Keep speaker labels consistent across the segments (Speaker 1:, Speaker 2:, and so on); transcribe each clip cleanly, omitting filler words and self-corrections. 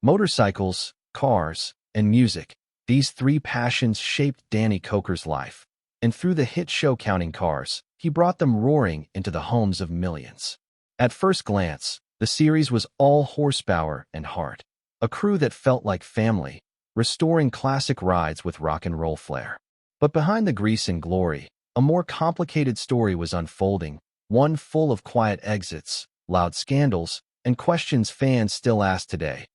Speaker 1: Motorcycles, cars, and music. These three passions shaped Danny Koker's life. And through the hit show Counting Cars, he brought them roaring into the homes of millions. At first glance, the series was all horsepower and heart. A crew that felt like family, restoring classic rides with rock and roll flair. But behind the grease and glory, a more complicated story was unfolding, one full of quiet exits, loud scandals, and questions fans still ask today.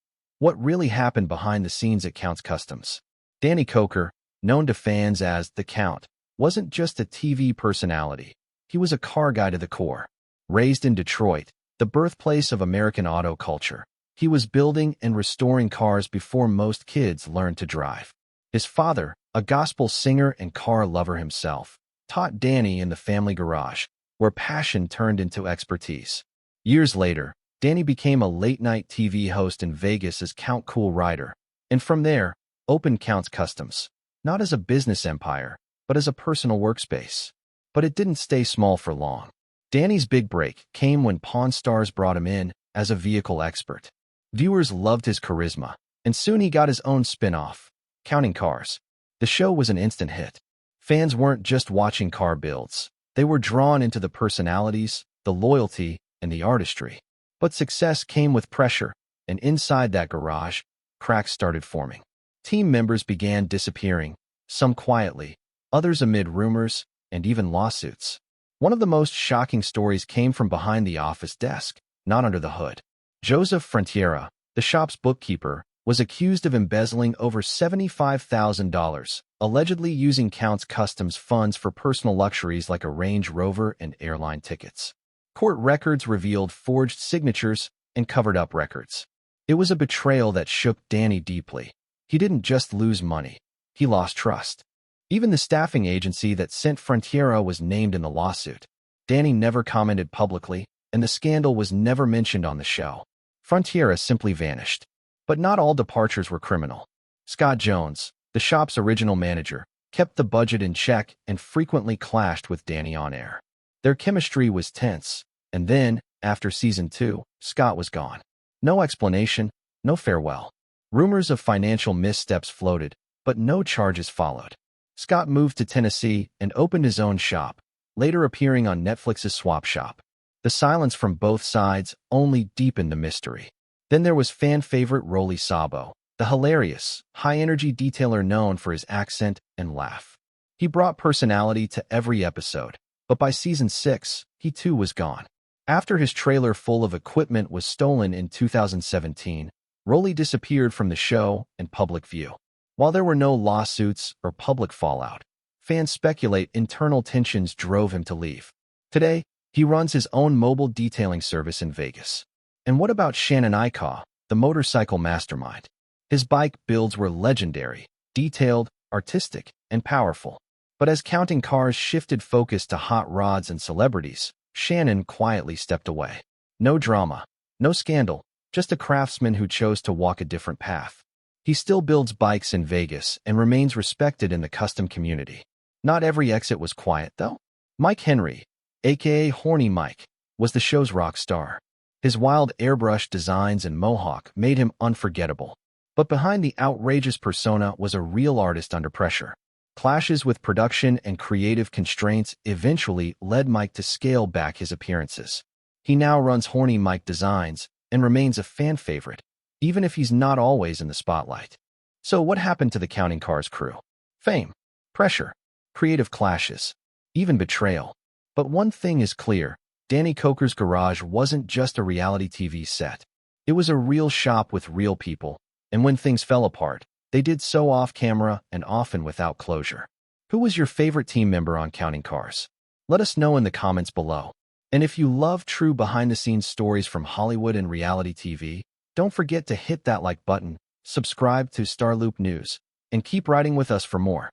Speaker 1: What really happened behind the scenes at Kustoms? Danny Koker, known to fans as The Count, wasn't just a TV personality. He was a car guy to the core. Raised in Detroit, the birthplace of American auto culture, he was building and restoring cars before most kids learned to drive. His father, a gospel singer and car lover himself, taught Danny in the family garage, where passion turned into expertise. Years later, Danny became a late-night TV host in Vegas as Count Cool Rider, and from there, opened Count's Kustoms, not as a business empire, but as a personal workspace. But it didn't stay small for long. Danny's big break came when Pawn Stars brought him in as a vehicle expert. Viewers loved his charisma, and soon he got his own spin-off, Counting Cars. The show was an instant hit. Fans weren't just watching car builds. They were drawn into the personalities, the loyalty, and the artistry. But success came with pressure, and inside that garage, cracks started forming. Team members began disappearing, some quietly, others amid rumors and even lawsuits. One of the most shocking stories came from behind the office desk, not under the hood. Joseph Frontiera, the shop's bookkeeper, was accused of embezzling over $75,000, allegedly using Count's Kustoms funds for personal luxuries like a Range Rover and airline tickets. Court records revealed forged signatures and covered-up records. It was a betrayal that shook Danny deeply. He didn't just lose money. He lost trust. Even the staffing agency that sent Frontiera was named in the lawsuit. Danny never commented publicly, and the scandal was never mentioned on the show. Frontiera simply vanished. But not all departures were criminal. Scott Jones, the shop's original manager, kept the budget in check and frequently clashed with Danny on air. Their chemistry was tense, and then, after season 2, Scott was gone. No explanation, no farewell. Rumors of financial missteps floated, but no charges followed. Scott moved to Tennessee and opened his own shop, later appearing on Netflix's Swap Shop. The silence from both sides only deepened the mystery. Then there was fan favorite Rolly Sabo, the hilarious, high-energy detailer known for his accent and laugh. He brought personality to every episode, but by season 6, he too was gone. After his trailer full of equipment was stolen in 2017, Rolly disappeared from the show and public view. While there were no lawsuits or public fallout, fans speculate internal tensions drove him to leave. Today, he runs his own mobile detailing service in Vegas. And what about Shannon Ikaw, the motorcycle mastermind? His bike builds were legendary, detailed, artistic, and powerful. But as Counting Cars shifted focus to hot rods and celebrities, Shannon quietly stepped away. No drama, no scandal, just a craftsman who chose to walk a different path. He still builds bikes in Vegas and remains respected in the custom community. Not every exit was quiet, though. Mike Henry, aka Horny Mike, was the show's rock star. His wild airbrush designs and mohawk made him unforgettable. But behind the outrageous persona was a real artist under pressure. Clashes with production and creative constraints eventually led Mike to scale back his appearances. He now runs Horny Mike Designs and remains a fan favorite, even if he's not always in the spotlight. So what happened to the Counting Cars crew? Fame, pressure, creative clashes, even betrayal. But one thing is clear. Danny Koker's garage wasn't just a reality TV set. It was a real shop with real people, and when things fell apart, they did so off-camera and often without closure. Who was your favorite team member on Counting Cars? Let us know in the comments below. And if you love true behind-the-scenes stories from Hollywood and reality TV, don't forget to hit that like button, subscribe to StarLoop News, and keep riding with us for more.